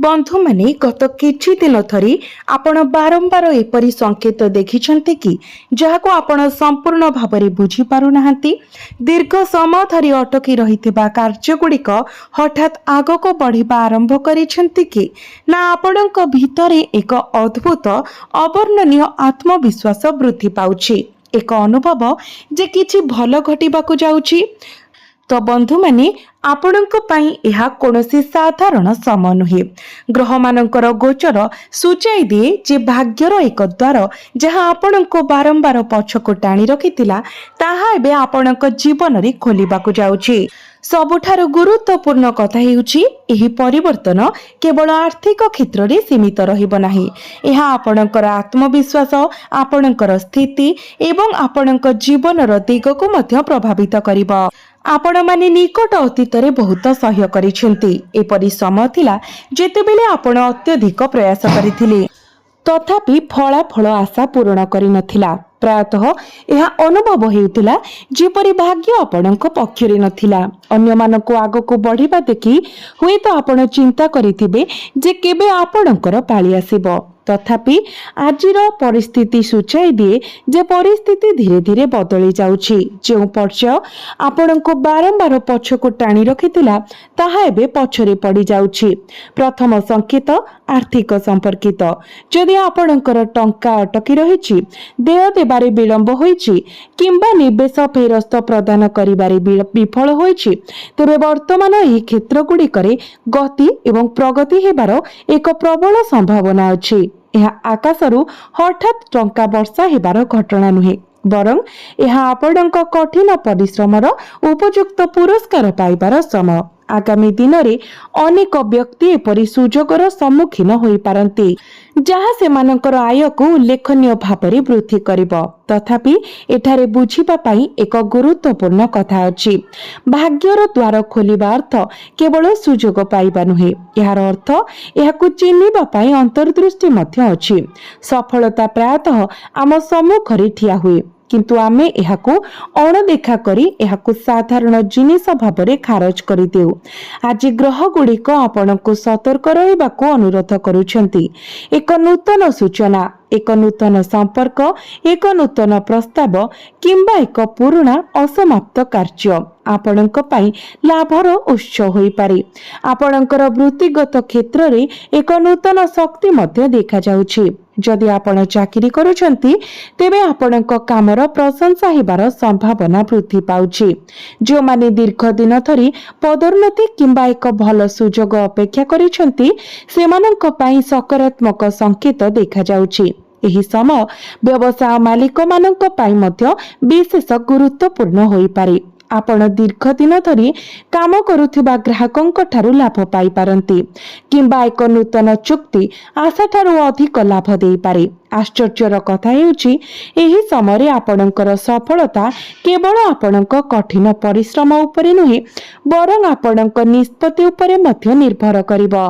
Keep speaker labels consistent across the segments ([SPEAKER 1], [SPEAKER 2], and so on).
[SPEAKER 1] बंधु माने गत किछि दिन धरी आपण बारंबार एपरी संकेत देखिछन्ते कि जहाको आपण संपूर्ण भाबरे बुझी पारु नाहंती। दीर्घ समय धरी अटकी रहिथिबा कार्यगुड़िक हठात आगको बढ़िबा आरंभ करिछन्ते कि ना आपणक भितरे एक अद्भुत अवर्णनीय आत्मविश्वास वृद्धि पाउछि, एक अनुभव जे किछि भल घटिबाकु जाउछि। तो बंधु माने आपणक पई एहा कोनोसी साधारण समय नुहे। ग्रह मानकर गोचर सूचाई दिए जे भाग्यर एक द्वार जहां आपणको बारंबार पछको टाणी रखितिला ताहा एबे आपणक जीवन रे खोलिबाकु जाउछि। सबुठारु गुरुत्वपूर्ण कथा हेउछि एही परिवर्तन केवल आर्थिक क्षेत्र रे सीमित रहिबो नाही। एहा आपणकर आत्मविश्वास, आपणकर स्थिति एवं आपणक जीवनर दिगको मध्य प्रभावित करिबो। आपण माने निकट अतीत रे बहुत सहयोग करिसेंती। एपरि समय थिला जेतेबेले आपण अत्यधिक प्रयास करिथिले तथापि फलाफल आशा पूर्ण करि नथिला। प्रायतः यह अनुभव हेउतिला जेपरि भाग्य आपणक पक्षरे नथिला। अन्य मानको आगको बढ़िबा देखि हुए तो आपण चिंता करिथिबे जे केबे आपणकर पाळी आसीबो। तथापि आजिर परिस्थिति सूचाई दिए जे परिस्थिति धीरे धीरे बदली जाउछि। जो पर्याय आपणको बारंबार पछको टाणी रखितिला ताहा एबे पछरे पड़ी जाउछि। प्रथम संकेत आर्थिक संपर्कित। जदि आपणकर टंका अटकी रहिछि, देय देबारे विलंब होइछि किंबा निवेश फेरस्त प्रदान करिबारे विफल होइछि, तेबे वर्तमान एही क्षेत्र गुड़िकरे गति एवं प्रगति हेबार एक प्रबल संभावना अछि। यह आकाशरू हठात टंका वर्षा हेबार घटना नुहे, बरं यह आपणक कठिन परिश्रमर उपयुक्त पुरस्कार पाइबार समय। आगामी दिन रे अनेक व्यक्ति एपरी सुजोगर सम्मुखीन होई पारंती जहाँ सेमानकर आय को उल्लेखनीय भाବରେ वृद्धि करिबो। तथापि एठारे बुझिबा पई एक गुरुत्वपूर्ण कथा अछि। भाग्यर द्वार खोलिबा अर्थ केवल सुजोग पाइबा नुहे, यार अर्थ एहाकु चिन्हिबा पई अंतर्दृष्टि मध्य अछि। सफलता प्रायतः आम सम्मुखरे ठिया हुए, किंतु आमे एहाकु अणदेखा करी एहाकु साधारण जिनिस भाବରେ खारज करि देउ। आज ग्रह गुड़िक आपणको सतर्क रहिबाकु अनुरोध करूछंती। एक नूतन सूचना, एक नूतन संपर्क, एक नूतन प्रस्ताव किंबा एक पुराना असमाप्त कार्य आपणक पई लाभर उत्स होई पारे। आपणकर वृत्तिगत क्षेत्र रे एक नूतन शक्ति मध्य देखा जाउछि। जदि आपण चाकरी करूछंती तेबे आपणक कामर प्रशंसा हेबार संभावना वृद्धि पाउछि। जो माने दीर्घ दिन धरी पदोन्नति किंबा एक भल सुजोग अपेक्षा करिछंती सेमानक पई सकारात्मक संकेत देखा जाउछि। एही समय व्यवसाय मालिक मानक पई मध्य विशेष गुरुत्वपूर्ण होई पारे। आपण दीर्घ दिन धरी काम करुथिबा ग्राहकंक ठारू लाभ पाई पारंती किंबा एक नूतन चुक्ति आशा ठारू अधिक लाभ देई पारे। आश्चर्यर कथा हेउछि एही समय आपणकर सफलता केवल आपणक कठिन परिश्रम उपरे नुहे, बरं आपणक निष्पत्ति उपरे मध्य निर्भर करिबो।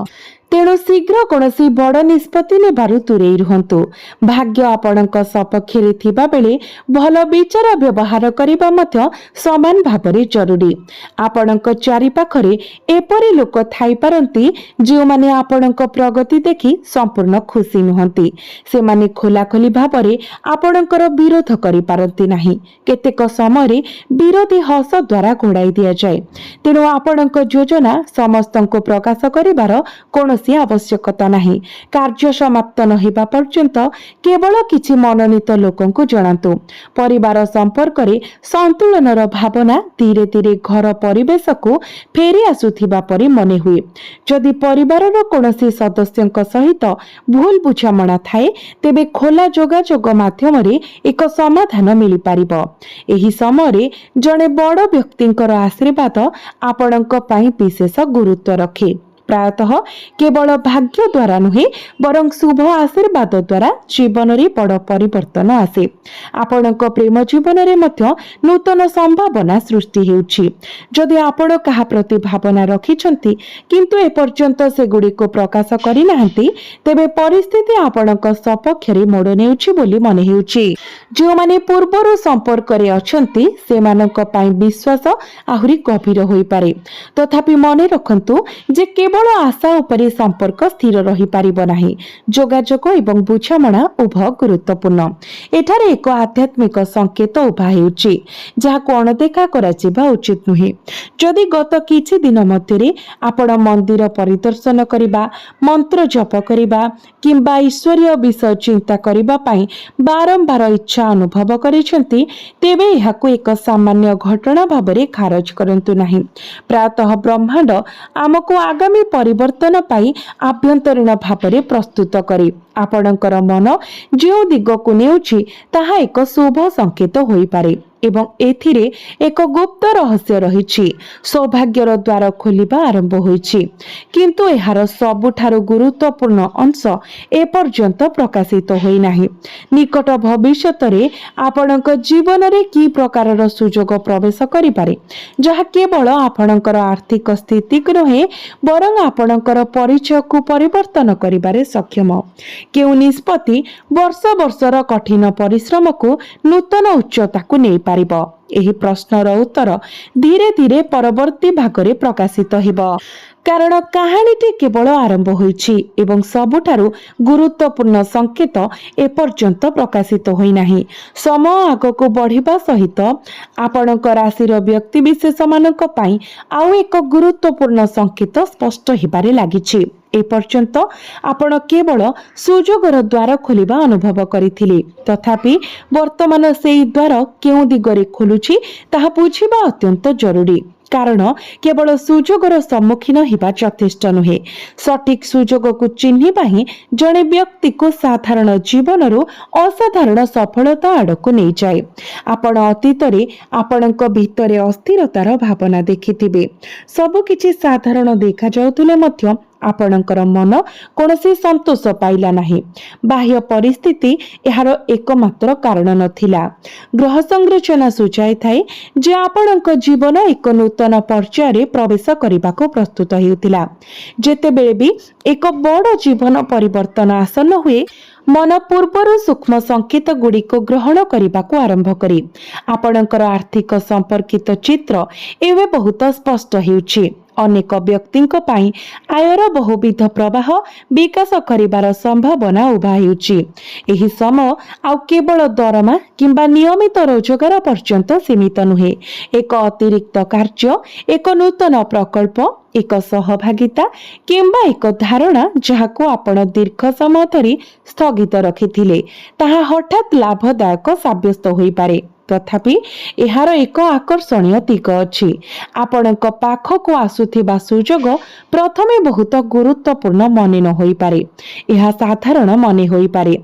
[SPEAKER 1] तेणु शीघ्र कौनसी बड़ निष्पत्ति नेबारु दूरेई रुहंतु। भाग्य आपणक सपक्षरे थिबा बेले भल विचार व्यवहार करिबा मध्य समान भाबरे जरूरी। आपणक चारि पाखरे एपरि लोक थाई पारंती जे माने आपणक प्रगति देखि संपूर्ण खुशी नुहंती। से माने खोलाखोली भाबरे आपणकर विरोध करि पारंती नाही। केतेक समय विरोधी हस द्वारा घोड़ाई दिया जाए। तेणु आपणक योजना समस्तंको प्रकाश करिबार कोन आवश्यकता नहीं। कार्य समाप्त न हेबा पर्यंत केवल किछि मनोनीत लोकंकु जणांतु। परिवार संपर्क रे संतुलनर भावना धीरे धीरे घर परिवेश को फेरी आसुथिबा परि मने हुए। जदि परिवारर कोनोसी सदस्यंक सहित भूल बुझामणा थाए तेबे खोला जोगाजोग माध्यम रे एक समाधान मिली पारिबो। एही समय जणे बड़ व्यक्तिंकर आशीर्वाद आपणक पई विशेष गुरुत्व रखे। प्रायतः केवल भाग्य द्वारा नुहे, बरं शुभ आशीर्वाद द्वारा जीवन रे बड़ परिवर्तन आसे। आपणक प्रेम जीवन रे मध्य नूतन संभावना सृष्टि हेउछि। जदि आपण कहा प्रति भावना रखिछंती किंतु ए पर्यंत से गुडी को प्रकाश करि नाहंती तेबे परिस्थिति आपणक सपक्षरे मोड़ नेउछि बोली मने हेउछि। जो माने पूर्वरु संपर्क रे अछंती सेमानक पई विश्वास आहुरी गभीर होई पारे। तथापि मने रखंतु जे केवल आशा उपरे संपर्क स्थिर रही पारिबो नाही। जोगाजोग एवं बुझामणा उभय गुरुत्वपूर्ण। एठारे एक आध्यात्मिक संकेत उभा हेउछि जाहाको अणदेखा कराजिबा उचित नुहे। जदि गत किछि दिन मध्यरे आपण मंदिर परिदर्शन करिबा, मंत्र जप करिबा किंबा ईश्वरीय विषय चिंता करिबा पई बारंबार इच्छा अनुभव करिसेंती, तेबे एहाको एक सामान्य घटना भाबरे खारज करंतु नाही। प्रातः ब्रह्मांड आमको आगामी परिवर्तन पाई आभ्यंतरीण भाबरे प्रस्तुत करे। आपणकर मन जो दिगको नेउछि ताहा एक शुभ संकेत होई पारे एवं एथिरे एक गुप्त रहस्य रहिछि। सौभाग्यर द्वार खोलिबा आरंभ होइछि, किंतु एहार सबुठारु गुरुत्वपूर्ण अंश एपर्यंत प्रकाशित होई नाही। निकट भविष्यत रे आपणक जीवन रे की प्रकारर सुजोग प्रवेश करि पारे, जहा केवल आपणकर आर्थिक स्थिति को नहे बरं आपणकर परिचय को परिवर्तन करिबारे सक्षम। केउ निष्पत्ति वर्ष वर्षर कठिन परिश्रम को नूतन उच्चता को नै पारिबो। एही प्रश्नर उत्तर धीरे धीरे परवर्ती भागरे प्रकाशित हेबो, कारण कहानीटी केवल आरंभ होइछि एवं सबुठारु गुरुत्वपूर्ण संकेत एपर्यंत प्रकाशित होई नाही। समय आगको बढ़िबा सहित आपणक राशिर व्यक्ति विशेष मानक पई आउ एक गुरुत्वपूर्ण संकेत स्पष्ट हेबारे लागिछि। एपर्यंत आपण केवल सुजोगर द्वार खोलिबा अनुभव करिथिले, तथापि वर्तमान सेई द्वार केउ दिगरे खोलुछि ताहा बुझिबा अत्यंत जरूरी। कारण केवल सुजोगर सम्मुखीन हिबा यथेष्ट नुहे, सठिक सुजोग को चिन्हिबा ही जणे व्यक्ति को साधारण जीवन असाधारण सफलता आड़क नहीं जाए। आपण अतीत रे आपणक भितरे अस्थिरतार भावना देखिथिबे। सब किछि साधारण देखा जाउथिले मध्य आपणकर मन कोनोसी संतोष पाइला नाही। बाह्य परिस्थिति एहार एकमात्र कारण नथिला। ग्रह संरचना सूचाई थाए जे आपणक जीवन एक नूतन पर्याय प्रवेश करने प्रस्तुत हेउतिला। जेतेबेले भी एक बड़ जीवन परिवर्तन आसन हुए, मन पूर्वर सूक्ष्म संकेत गुड़िक ग्रहण करने आरंभ करे। आपणकर आर्थिक संपर्कित चित्र एवं बहुत स्पष्ट हेउछि। अनेक व्यक्तिंक पई आयर बहुविध प्रवाह विकास करिबार संभावना उभा हेउछि। एही समय आउ केवल दरमा किंबा नियमित रोजगार पर्यंत सीमित नुहे। एक अतिरिक्त कार्य, एक नूतन प्रकल्प, एक सहभागिता किंबा एक धारणा जहाको आपण दीर्घ समय धरी स्थगित रखिथिले ताहा हठात लाभदायक साब्यस्त होई पारे। तथापि एहार एक आकर्षणीय दिग अछि। आपणक पाखको आसुथिबा सुजोग प्रथमे बहुत गुरुत्वपूर्ण मने न होई पारे। एहा साधारण मने होई पारे।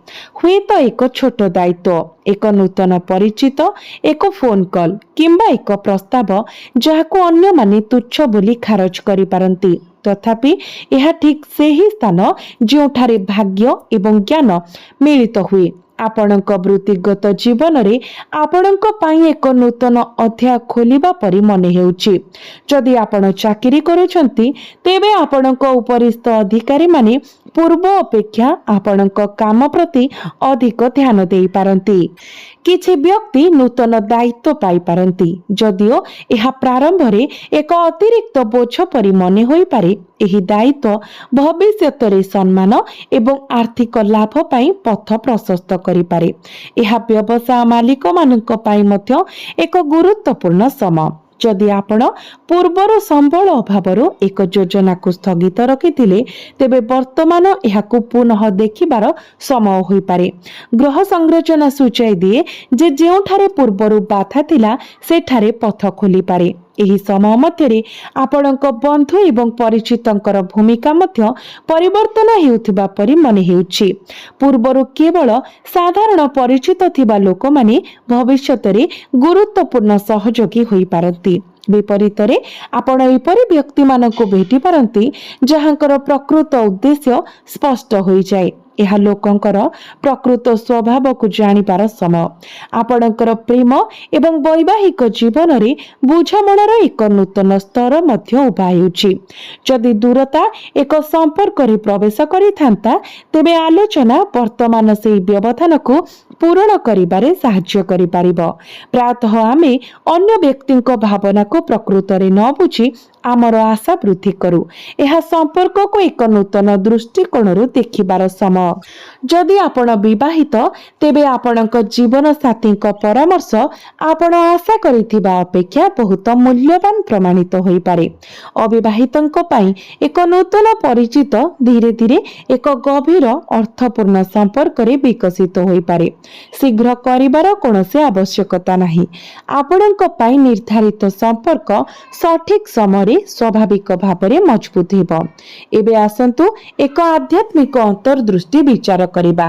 [SPEAKER 1] हुएत एक छोट दायित्व, एक नूतन परिचित, एक फोन कॉल किंबा एक प्रस्ताव जहाको अन्य माने तुच्छ बोली खारज करि पारंती। तथापि यह ठीक सेही स्थान जोठारे भाग्य एवं ज्ञान मिलित हुए। आपणक वृत्तिगत जीवन रे आपणक पाई एक नूतन अध्याय खोलिबा परि मने हेउछि। जदि आपण चाकरी करूछंती तेबे आपणक उपरिस्थ अधिकारी माने पूर्व अपेक्षा आपणक काम प्रति अधिक ध्यान देई पारंती। किछि व्यक्ति नूतन दायित्व पाई पारंती, जदियो एहा प्रारंभ रे एक अतिरिक्त बोझ परि मने होई पारे। एही दायित्व भविष्यत रे सम्मान एवं आर्थिक लाभ पाई पथ प्रशस्त करि पारे। एहा व्यवसाय मालिक मानक पाई मध्य एक गुरुत्वपूर्ण समय। जदि आपण पूर्वर संबल अभाव एक योजना को स्थगित रखिथिले तेबे वर्तमान एहाकु पुनः देखिबार समय होई पारे। ग्रह संरचना सूचाई दिए जे जेउठारे पूर्वर बाधा थिला सेठारे पथ खोली पारे। एही समय मध्यरे आपणक बंधु एवं परिचितंकर भूमिका मध्य परिवर्तन हेउथिबा परि मने हेउछि। पूर्वरु केवल साधारण परिचित थिबा लोक माने भविष्यत रे गुरुत्वपूर्ण सहयोगी होई पारंती। विपरीत रे आपण एपरि व्यक्ति मानको भेटी पारंती जहांकर प्रकृत उद्देश्य स्पष्ट होई जाय। यह लोकंकर प्रकृत स्वभाव को जानिबार समय। आपणकर प्रेम एवं वैवाहिक जीवन रे बुझामणार एक नूतन स्तर मध्य उभा हेउछि। जदि दूरता एक संपर्क रे प्रवेश करिथांता तेबे आलोचना वर्तमान सेही व्यवधान को ପୂରଣ କରିବାରେ ସାହାଯ୍ୟ କରିପାରିବ। ପ୍ରାୟତଃ ଆମେ ଅନ୍ୟ ବ୍ୟକ୍ତିଙ୍କ ଭାବନାକୁ ପ୍ରକୃତରେ ନ ବୁଝି ଆମର ଆଶା ବୃଦ୍ଧି କରୁ। ଏହା ସମ୍ପର୍କକୁ ଏକ ନୂତନ ଦୃଷ୍ଟିକୋଣରୁ ଦେଖିବାର ସମୟ। ଯଦି ଆପଣ ବିବାହିତ, ତେବେ ଆପଣଙ୍କ ଜୀବନ ସାଥୀଙ୍କ ପରାମର୍ଶ ଆପଣ ଆଶା କରିଥିବା ଅପେକ୍ଷା ବହୁତ ମୂଲ୍ୟବାନ ପ୍ରମାଣିତ ହୋଇପାରେ। ଅବିବାହିତଙ୍କ ପାଇଁ ଏକ ନୂତନ ପରିଚିତ ଧୀରେ ଧୀରେ ଏକ ଗଭୀର ଅର୍ଥପୂର୍ଣ୍ଣ ସମ୍ପର୍କରେ ବିକଶିତ ହୋଇପାରେ। ଶୀଘ୍ର କରିବାର କୌଣସି ଆବଶ୍ୟକତା ନାହିଁ। ଆପଣଙ୍କ ପାଇଁ ନିର୍ଦ୍ଧାରିତ ସମ୍ପର୍କ ସଠିକ ସମୟରେ ସ୍ୱାଭାବିକ ଭାବରେ ମଜବୁତ ହେବ। ଏବେ ଆସନ୍ତୁ ଏକ ଆଧ୍ୟାତ୍ମିକ ଅନ୍ତର୍ଦୃଷ୍ଟି ବିଚାର କରିବା।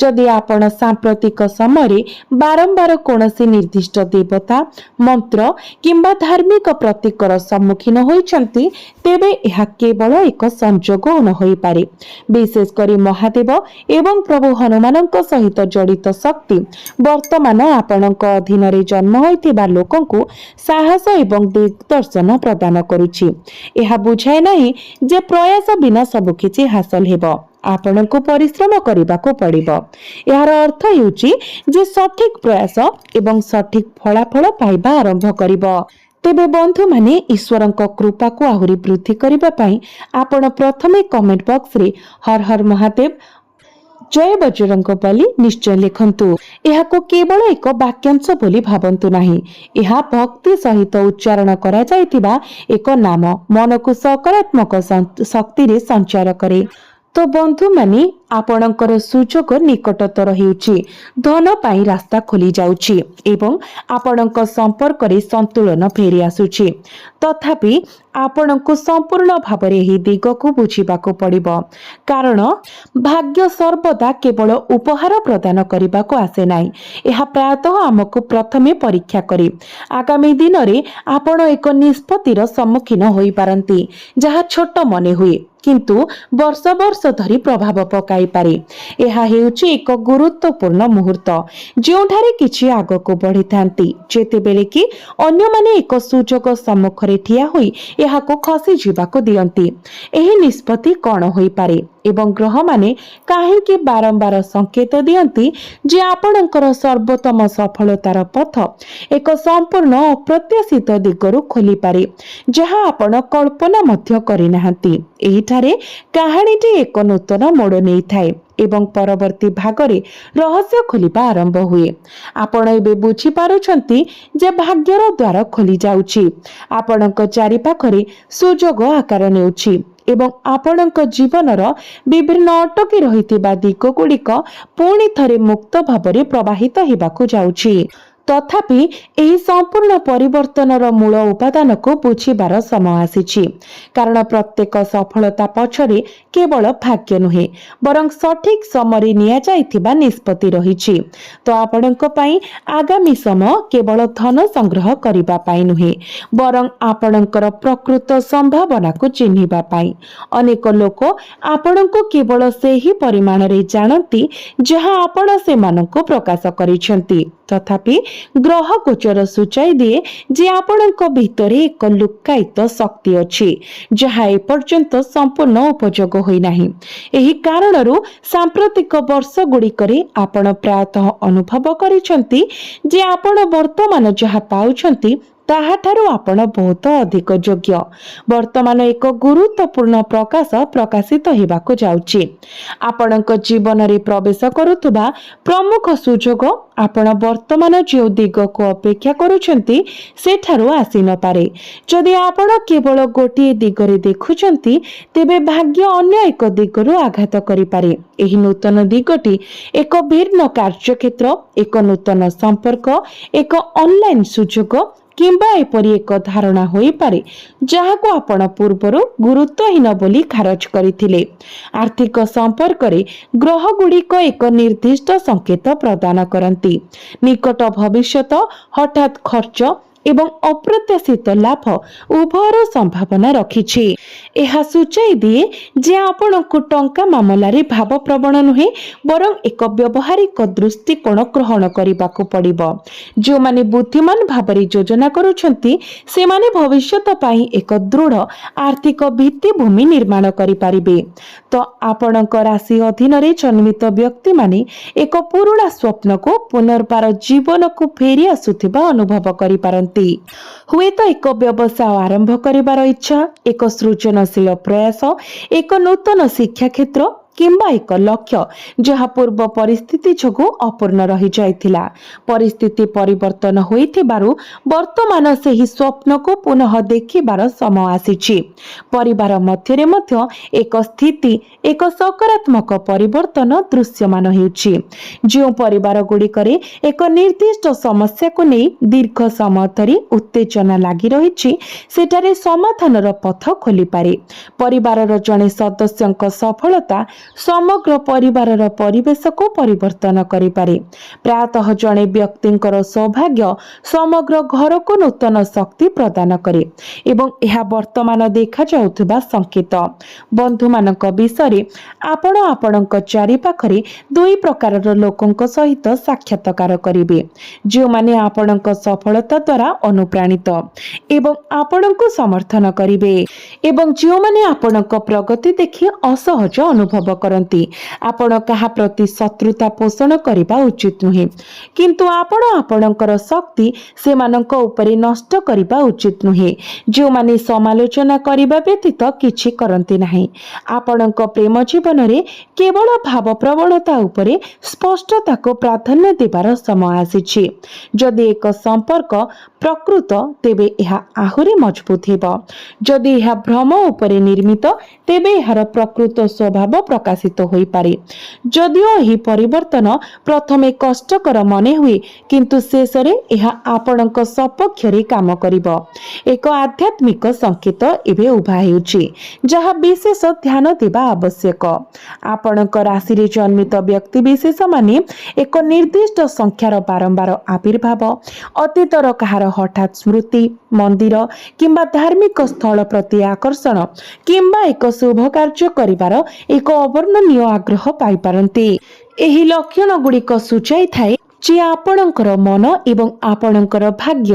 [SPEAKER 1] ଯଦି ଆପଣ ସାମ୍ପ୍ରତିକ ସମୟରେ ବାରମ୍ବାର କୌଣସି ନିର୍ଦ୍ଦିଷ୍ଟ ଦେବତା, ମନ୍ତ୍ର କିମ୍ବା ଧାର୍ମିକ ପ୍ରତୀକର ସମ୍ମୁଖୀନ ହୋଇଛନ୍ତି, ତେବେ ଏହା କେବଳ ଏକ ସଂଯୋଗ ହୋଇପାରେ। ବିଶେଷ କରି ମହାଦେବ ଏବଂ ପ୍ରଭୁ ହନୁମାନଙ୍କ ସହିତ ଜଡ଼ିତ ଶକ୍ତି ବର୍ତ୍ତମାନ ଆପଣଙ୍କ ଅଧୀନରେ ଜନ୍ମ ହୋଇଥିବା ଲୋକଙ୍କୁ ସାହସ ଏବଂ ଦିଗ୍ଦର୍ଶନ ପ୍ରଦାନ କରୁଛି। ଏହା ବୁଝାଏ ନାହିଁ ଯେ ପ୍ରୟାସ ବିନା ସବୁକିଛି ହାସଲ ହେବ। ଆପଣଙ୍କୁ ପରିଶ୍ରମ କରିବାକୁ ପଡ଼ିବ। ଏହାର ଅର୍ଥ ହେଉଛି ଯେ ସଠିକ ପ୍ରୟାସ ଏବଂ ସଠିକ ଫଳାଫଳ ପାଇବା ଆରମ୍ଭ କରିବ। ତେବେ ବନ୍ଧୁମାନେ, ଈଶ୍ୱରଙ୍କ କୃପାକୁ ଆହୁରି ବୃଦ୍ଧି କରିବା ପାଇଁ ଆପଣ ପ୍ରଥମେ କମେଣ୍ଟ ବକ୍ସରେ ହର ହର ମହାଦେବ, ଜୟ ବଜରଙ୍ଗବଲି ନିଶ୍ଚୟ ଲେଖନ୍ତୁ। ଏହାକୁ କେବଳ ଏକ ବାକ୍ୟାଂଶ ବୋଲି ଭାବନ୍ତୁ ନାହିଁ। ଏହା ଭକ୍ତି ସହିତ ଉଚ୍ଚାରଣ କରାଯାଇଥିବା ଏକ ନାମ ମନକୁ ସକାରାତ୍ମକ ଶକ୍ତିରେ ସଞ୍ଚାର କରେ। ତ ବନ୍ଧୁମାନେ, ଆପଣଙ୍କର ସୁଯୋଗ ନିକଟତର ହେଉଛି। ଧନ ପାଇଁ ରାସ୍ତା ଖୋଲି ଯାଉଛି ଏବଂ ଆପଣଙ୍କ ସମ୍ପର୍କରେ ସନ୍ତୁଳନ ଫେରି ଆସୁଛି। ତଥାପି ଆପଣଙ୍କୁ ସମ୍ପୂର୍ଣ୍ଣ ଭାବରେ ଏହି ଦିଗକୁ ବୁଝିବାକୁ ପଡ଼ିବ, କାରଣ ଭାଗ୍ୟ ସର୍ବଦା କେବଳ ଉପହାର ପ୍ରଦାନ କରିବାକୁ ଆସେ ନାହିଁ। ଏହା ପ୍ରାୟତଃ ଆମକୁ ପ୍ରଥମେ ପରୀକ୍ଷା କରେ। ଆଗାମୀ ଦିନରେ ଆପଣ ଏକ ନିଷ୍ପତ୍ତିର ସମ୍ମୁଖୀନ ହୋଇପାରନ୍ତି, ଯାହା ଛୋଟ ମନେ ହୁଏ କିନ୍ତୁ ବର୍ଷ ବର୍ଷ ଧରି ପ୍ରଭାବ ପକାଇପାରେ। ଏହା ହେଉଛି ଏକ ଗୁରୁତ୍ୱପୂର୍ଣ୍ଣ ମୁହୂର୍ତ୍ତ, ଯେଉଁଠାରେ କିଛି ଆଗକୁ ବଢ଼ିଥାନ୍ତି, ଯେତେବେଳେ କି ଅନ୍ୟମାନେ ଏକ ସୁଯୋଗ ସମ୍ମୁଖରେ ଠିଆ ହୋଇ ଏହାକୁ ଖସି ଯିବାକୁ ଦିଅନ୍ତି। ଏହି ନିଷ୍ପତ୍ତି କ'ଣ ହୋଇପାରେ ଏବଂ ଗ୍ରହମାନେ କାହିଁକି ବାରମ୍ବାର ସଂକେତ ଦିଅନ୍ତି ଯେ ଆପଣଙ୍କର ସର୍ବୋତ୍ତମ ସଫଳତାର ପଥ ଏକ ସମ୍ପୂର୍ଣ୍ଣ ଅପ୍ରତ୍ୟାଶିତ ଦିଗରୁ ଖୋଲିପାରେ, ଯାହା ଆପଣ କଳ୍ପନା ମଧ୍ୟ କରିନାହାନ୍ତି। ଏହିଠାରେ କାହାଣୀଟି ଏକ ନୂତନ ମୋଡ଼ ନେଇଥାଏ ଏବଂ ପରବର୍ତ୍ତୀ ଭାଗରେ ରହସ୍ୟ ଖୋଲିବା ଆରମ୍ଭ ହୁଏ। ଆପଣ ଏବେ ବୁଝିପାରୁଛନ୍ତି ଯେ ଭାଗ୍ୟର ଦ୍ୱାର ଖୋଲି ଯାଉଛି, ଆପଣଙ୍କ ଚାରିପାଖରେ ସୁଯୋଗ ଆକାର ନେଉଛି ଏବଂ ଆପଣଙ୍କ ଜୀବନର ବିଭିନ୍ନ ଅଟକି ରହିଥିବା ଦିଗଗୁଡ଼ିକ ପୁଣି ଥରେ ମୁକ୍ତ ଭାବରେ ପ୍ରବାହିତ ହେବାକୁ ଯାଉଛି। ତଥାପି ଏହି ସମ୍ପୂର୍ଣ୍ଣ ପରିବର୍ତ୍ତନର ମୂଳ ଉପାଦାନକୁ ବୁଝିବାର ସମୟ ଆସିଛି, କାରଣ ପ୍ରତ୍ୟେକ ସଫଳତା ପଛରେ କେବଳ ଭାଗ୍ୟ ନୁହେଁ, ବରଂ ସଠିକ ସମୟରେ ନିଆଯାଇଥିବା ନିଷ୍ପତ୍ତି ରହିଛି। ତ ଆପଣଙ୍କ ପାଇଁ ଆଗାମୀ ସମୟ କେବଳ ଧନ ସଂଗ୍ରହ କରିବା ପାଇଁ ନୁହେଁ, ବରଂ ଆପଣଙ୍କର ପ୍ରକୃତ ସମ୍ଭାବନାକୁ ଚିହ୍ନିବା ପାଇଁ। ଅନେକ ଲୋକ ଆପଣଙ୍କୁ କେବଳ ସେହି ପରିମାଣରେ ଜାଣନ୍ତି ଯାହା ଆପଣ ସେମାନଙ୍କୁ ପ୍ରକାଶ କରିଛନ୍ତି। ତଥାପି ଗ୍ରହ ଗୋଚର ସୂଚାଇ ଦିଏ ଯେ ଆପଣଙ୍କ ଭିତରେ ଏକ ଲୁକ୍କାୟିତ ଶକ୍ତି ଅଛି, ଯାହା ଏପର୍ଯ୍ୟନ୍ତ ସମ୍ପୂର୍ଣ୍ଣ ଉପଯୋଗ ହୋଇନାହିଁ। ଏହି କାରଣରୁ ସାମ୍ପ୍ରତିକ ବର୍ଷ ଗୁଡ଼ିକରେ ଆପଣ ପ୍ରାୟତଃ ଅନୁଭବ କରିଛନ୍ତି ଯେ ଆପଣ ବର୍ତ୍ତମାନ ଯାହା ପାଉଛନ୍ତି ତାହାଠାରୁ ଆପଣ ବହୁତ ଅଧିକ ଯୋଗ୍ୟ। ବର୍ତ୍ତମାନ ଏକ ଗୁରୁତ୍ୱପୂର୍ଣ୍ଣ ପ୍ରକାଶ ପ୍ରକାଶିତ ହେବାକୁ ଯାଉଛି। ଆପଣଙ୍କ ଜୀବନରେ ପ୍ରବେଶ କରୁଥିବା ପ୍ରମୁଖ ସୁଯୋଗ ଆପଣ ବର୍ତ୍ତମାନ ଯେଉଁ ଦିଗକୁ ଅପେକ୍ଷା କରୁଛନ୍ତି ସେଠାରୁ ଆସିନପାରେ। ଯଦି ଆପଣ କେବଳ ଗୋଟିଏ ଦିଗରେ ଦେଖୁଛନ୍ତି, ତେବେ ଭାଗ୍ୟ ଅନ୍ୟ ଏକ ଦିଗରୁ ଆଘାତ କରିପାରେ। ଏହି ନୂତନ ଦିଗଟି ଏକ ଭିନ୍ନ କାର୍ଯ୍ୟକ୍ଷେତ୍ର, ଏକ ନୂତନ ସମ୍ପର୍କ, ଏକ ଅନଲାଇନ୍ ସୁଯୋଗ କିମ୍ବା ଏପରି ଏକ ଧାରଣା ହୋଇପାରେ ଯାହାକୁ ଆପଣ ପୂର୍ବରୁ ଗୁରୁତ୍ୱହୀନ ବୋଲି ଖାରଜ କରିଥିଲେ। ଆର୍ଥିକ ସମ୍ପର୍କରେ ଗ୍ରହଗୁଡ଼ିକ ଏକ ନିର୍ଦ୍ଦିଷ୍ଟ ସଂକେତ ପ୍ରଦାନ କରନ୍ତି। ନିକଟ ଭବିଷ୍ୟତ, ହଠାତ୍ ଖର୍ଚ୍ଚ ଏବଂ ଅପ୍ରତ୍ୟାଶିତ ଲାଭ ଉଭୟର ସମ୍ଭାବନା ରଖିଛି। ଏହା ସୂଚାଇ ଦିଏ ଯେ ଆପଣଙ୍କୁ ଟଙ୍କା ମାମଲାରେ ଭାବପ୍ରବଣ ନୁହେଁ ବରଂ ଏକ ବ୍ୟବହାରିକ ଦୃଷ୍ଟିକୋଣ ଗ୍ରହଣ କରିବାକୁ ପଡ଼ିବ। ଯେଉଁମାନେ ବୁଦ୍ଧିମାନ ଭାବରେ ଯୋଜନା କରୁଛନ୍ତି ସେମାନେ ଭବିଷ୍ୟତ ପାଇଁ ଏକ ଦୃଢ଼ ଆର୍ଥିକ ଭିତ୍ତିଭୂମି ନିର୍ମାଣ କରିପାରିବେ। ତ ଆପଣଙ୍କ ରାଶି ଅଧୀନରେ ଜନ୍ମିତ ବ୍ୟକ୍ତିମାନେ ଏକ ପୁରୁଣା ସ୍ୱପ୍ନକୁ ପୁନର୍ବାର ଜୀବନକୁ ଫେରି ଆସୁଥିବା ଅନୁଭବ କରିପାରନ୍ତି। ହୁଏତ ଏକ ବ୍ୟବସାୟ ଆରମ୍ଭ କରିବାର ଇଚ୍ଛା, ଏକ ସୃଜନଶୀଳ ପ୍ରୟାସ, ଏକ ନୂତନ ଶିକ୍ଷାକ୍ଷେତ୍ର କିମ୍ବା ଏକ ଲକ୍ଷ୍ୟ ଯାହା ପୂର୍ବ ପରିସ୍ଥିତି ଯୋଗୁଁ ଅପୂର୍ଣ୍ଣ ରହିଯାଇଥିଲା। ପରିସ୍ଥିତି ପରିବର୍ତ୍ତନ ହୋଇଥିବାରୁ ବର୍ତ୍ତମାନ ସେହି ସ୍ୱପ୍ନକୁ ପୁନଃ ଦେଖିବାର ସମୟ ଆସିଛି। ପରିବାର ମଧ୍ୟରେ ମଧ୍ୟ ଏକ ସ୍ଥିତି, ଏକ ସକାରାତ୍ମକ ପରିବର୍ତ୍ତନ ଦୃଶ୍ୟମାନ ହେଉଛି। ଯେଉଁ ପରିବାର ଗୁଡ଼ିକରେ ଏକ ନିର୍ଦ୍ଦିଷ୍ଟ ସମସ୍ୟାକୁ ନେଇ ଦୀର୍ଘ ସମୟ ଧରି ଉତ୍ତେଜନା ଲାଗି ରହିଛି ସେଠାରେ ସମାଧାନର ପଥ ଖୋଲିପାରେ। ପରିବାରର ଜଣେ ସଦସ୍ୟଙ୍କ ସଫଳତା ସମଗ୍ର ପରିବାରର ପରିବେଶକୁ ପରିବର୍ତ୍ତନ କରିପାରେ। ପ୍ରାୟତଃ ଜଣେ ବ୍ୟକ୍ତିଙ୍କର ସୌଭାଗ୍ୟ ସମଗ୍ର ଘରକୁ ନୂତନ ଶକ୍ତି ପ୍ରଦାନ କରେ ଏବଂ ଏହା ବର୍ତ୍ତମାନ ଦେଖାଯାଉଥିବା ସଂକେତ। ବନ୍ଧୁମାନଙ୍କ ବିଷୟରେ ଆପଣ ଆପଣଙ୍କ ଚାରିପାଖରେ ଦୁଇ ପ୍ରକାରର ଲୋକଙ୍କ ସହିତ ସାକ୍ଷାତକାର କରିବେ। ଯେଉଁମାନେ ଆପଣଙ୍କ ସଫଳତା ଦ୍ୱାରା ଅନୁପ୍ରାଣିତ ଏବଂ ଆପଣଙ୍କୁ ସମର୍ଥନ କରିବେ ଏବଂ ଯେଉଁମାନେ ଆପଣଙ୍କ ପ୍ରଗତି ଦେଖି ଅସହଜ ଅନୁଭବ କରନ୍ତି। ଆପଣ କାହା ପ୍ରତି ଶତ୍ରୁତା ପୋଷଣ କରିବା ଉଚିତ ନୁହେଁ, କିନ୍ତୁ ଆପଣ ଆପଣଙ୍କର ଶକ୍ତି ସେମାନଙ୍କ ଉପରେ ନଷ୍ଟ କରିବା ଉଚିତ ନୁହେଁ। ଯେଉଁମାନେ ସମାଲୋଚନା କରିବା ବ୍ୟତୀତ କିଛି କରନ୍ତି ନାହିଁ। ଆପଣଙ୍କ ପ୍ରେମ ଜୀବନରେ କେବଳ ଭାବପ୍ରବଣତା ଉପରେ ସ୍ପଷ୍ଟତାକୁ ପ୍ରାଧାନ୍ୟ ଦେବାର ସମୟ ଆସିଛି। ଯଦି ଏକ ସମ୍ପର୍କ ପ୍ରକୃତ ତେବେ ଏହା ଆହୁରି ମଜବୁତ ହେବ। ଯଦି ଏହା ଭ୍ରମ ଉପରେ ନିର୍ମିତ ତେବେ ଏହାର ପ୍ରକୃତ ସ୍ୱଭାବ ପ୍ରକାଶିତ ହୋଇପାରେ। ଯଦିଓ ଏହି ପରିବର୍ତ୍ତନ ପ୍ରଥମେ କଷ୍ଟକର ମନେ ହୁଏ କିନ୍ତୁ ଶେଷରେ ଏହା ଆପଣଙ୍କ ସପକ୍ଷରେ କାମ କରିବ। ଏକ ଆଧ୍ୟାତ୍ମିକ ସଂକେତ ଏବେ ଉଭା ହେଉଛି ଯାହା ବିଶେଷ ଧ୍ୟାନ ଦେବା ଆବଶ୍ୟକ। ଆପଣଙ୍କ ରାଶିରେ ଜନ୍ମିତ ବ୍ୟକ୍ତିବିଶେଷମାନେ ଏକ ନିର୍ଦ୍ଦିଷ୍ଟ ସଂଖ୍ୟାର ବାରମ୍ବାର ଆବିର୍ଭାବ, ଅତୀତର କାହାର ହଠାତ୍ ସ୍ମୃତି, ମନ୍ଦିର କିମ୍ବା ଧାର୍ମିକ ସ୍ଥଳ ପ୍ରତି ଆକର୍ଷଣ କିମ୍ବା ଏକ ଶୁଭ କାର୍ଯ୍ୟ କରିବାର ଏକ ଅବର୍ଣ୍ଣନୀୟ ଆଗ୍ରହ ପାଇପାରନ୍ତି। ଏହି ଲକ୍ଷଣ ଗୁଡ଼ିକ ସୂଚାଇଥାଏ ଯେ ଆପଣଙ୍କର ମନ ଏବଂ ଆପଣଙ୍କର ଭାଗ୍ୟ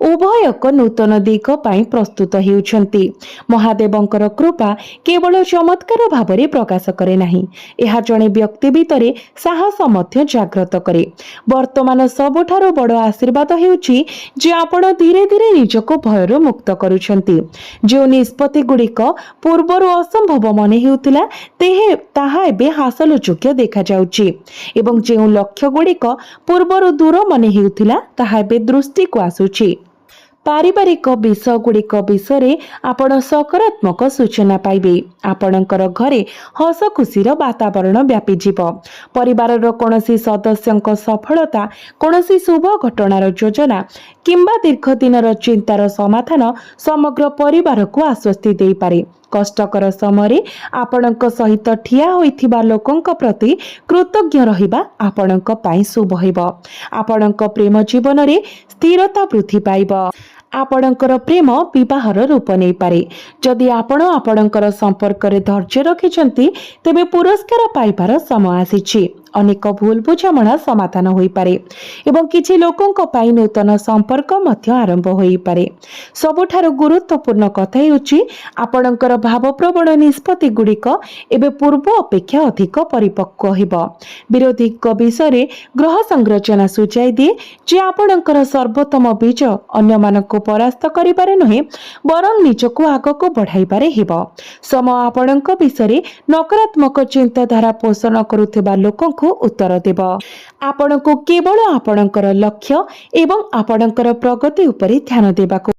[SPEAKER 1] ଉଭୟ ଏକ ନୂତନ ଦିଗ ପାଇଁ ପ୍ରସ୍ତୁତ ହେଉଛନ୍ତି। ମହାଦେବଙ୍କର କୃପା କେବଳ ଚମତ୍କାର ଭାବରେ ପ୍ରକାଶ କରେ ନାହିଁ, ଏହା ଜଣେ ବ୍ୟକ୍ତି ଭିତରେ ସାହସ ମଧ୍ୟ ଜାଗ୍ରତ କରେ। ବର୍ତ୍ତମାନ ସବୁଠାରୁ ବଡ଼ ଆଶୀର୍ବାଦ ହେଉଛି ଯେ ଆପଣ ଧୀରେ ଧୀରେ ନିଜକୁ ଭୟରୁ ମୁକ୍ତ କରୁଛନ୍ତି। ଯେଉଁ ନିଷ୍ପତ୍ତି ଗୁଡ଼ିକ ପୂର୍ବରୁ ଅସମ୍ଭବ ମନେ ହେଉଥିଲା ତାହା ଏବେ ହାସଲଯୋଗ୍ୟ ଦେଖାଯାଉଛି ଏବଂ ଯେଉଁ ଲକ୍ଷ୍ୟ ଗୁଡ଼ିକ ପୂର୍ବରୁ ଦୂର ମନେ ହେଉଥିଲା ତାହା ଏବେ ଦୃଷ୍ଟିକୁ ଆସୁଛି। ପାରିବାରିକ ବିଷୟ ଗୁଡ଼ିକ ବିଷୟରେ ଆପଣ ସକାରାତ୍ମକ ସୂଚନା ପାଇବେ। ଆପଣଙ୍କର ଘରେ ହସ ଖୁସିର ବାତାବରଣ ବ୍ୟାପିଯିବ। ପରିବାରର କୌଣସି ସଦସ୍ୟଙ୍କ ସଫଳତା, କୌଣସି ଶୁଭ ଘଟଣାର ଯୋଜନା କିମ୍ବା ଦୀର୍ଘ ଦିନର ଚିନ୍ତାର ସମାଧାନ ସମଗ୍ର ପରିବାରକୁ ଆଶ୍ୱସ୍ତି ଦେଇପାରେ। କଷ୍ଟକର ସମୟରେ ଆପଣଙ୍କ ସହିତ ଠିଆ ହୋଇଥିବା ଲୋକଙ୍କ ପ୍ରତି କୃତଜ୍ଞ ରହିବା ଆପଣଙ୍କ ପାଇଁ ଶୁଭ ହେବ। ଆପଣଙ୍କ ପ୍ରେମ ଜୀବନରେ ସ୍ଥିରତା ବୃଦ୍ଧି ପାଇବ। ଆପଣଙ୍କର ପ୍ରେମ ବିବାହର ରୂପ ନେଇପାରେ। ଯଦି ଆପଣ ଆପଣଙ୍କର ସମ୍ପର୍କରେ ଧୈର୍ଯ୍ୟ ରଖିଛନ୍ତି ତେବେ ପୁରସ୍କାର ପାଇବାର ସମୟ ଆସିଛି। ଅନେକ ଭୁଲ ବୁଝାମଣା ସମାଧାନ ହୋଇପାରେ ଏବଂ କିଛି ଲୋକଙ୍କ ପାଇଁ ନୂତନ ସମ୍ପର୍କ ମଧ୍ୟ ଆରମ୍ଭ ହୋଇପାରେ। ସବୁଠାରୁ ଗୁରୁତ୍ୱପୂର୍ଣ୍ଣ କଥା ହେଉଛି ଆପଣଙ୍କର ଭାବପ୍ରବଣ ନିଷ୍ପତ୍ତି ଗୁଡ଼ିକ ଏବେ ପୂର୍ବ ଅପେକ୍ଷା ଅଧିକ ପରିପକ୍ୱ ହେବ। ବିରୋଧୀଙ୍କ ବିଷୟରେ ଗ୍ରହ ସଂରଚନା ସୂଚାଇ ଦିଏ ଯେ ଆପଣଙ୍କର ସର୍ବୋତ୍ତମ ବିଜୟ ଅନ୍ୟମାନଙ୍କୁ ପରାସ୍ତ କରିବାରେ ନୁହେଁ ବରଂ ନିଜକୁ ଆଗକୁ ବଢ଼ାଇବାରେ ହେବ। ସମୟ ଆପଣଙ୍କ ବିଷୟରେ ନକାରାତ୍ମକ ଚିନ୍ତାଧାରା ପୋଷଣ କରୁଥିବା ଲୋକଙ୍କୁ ଉତ୍ତର ଦେବ। ଆପଣଙ୍କୁ କେବଳ ଆପଣଙ୍କର ଲକ୍ଷ୍ୟ ଏବଂ ଆପଣଙ୍କର ପ୍ରଗତି ଉପରେ ଧ୍ୟାନ ଦେବାକୁ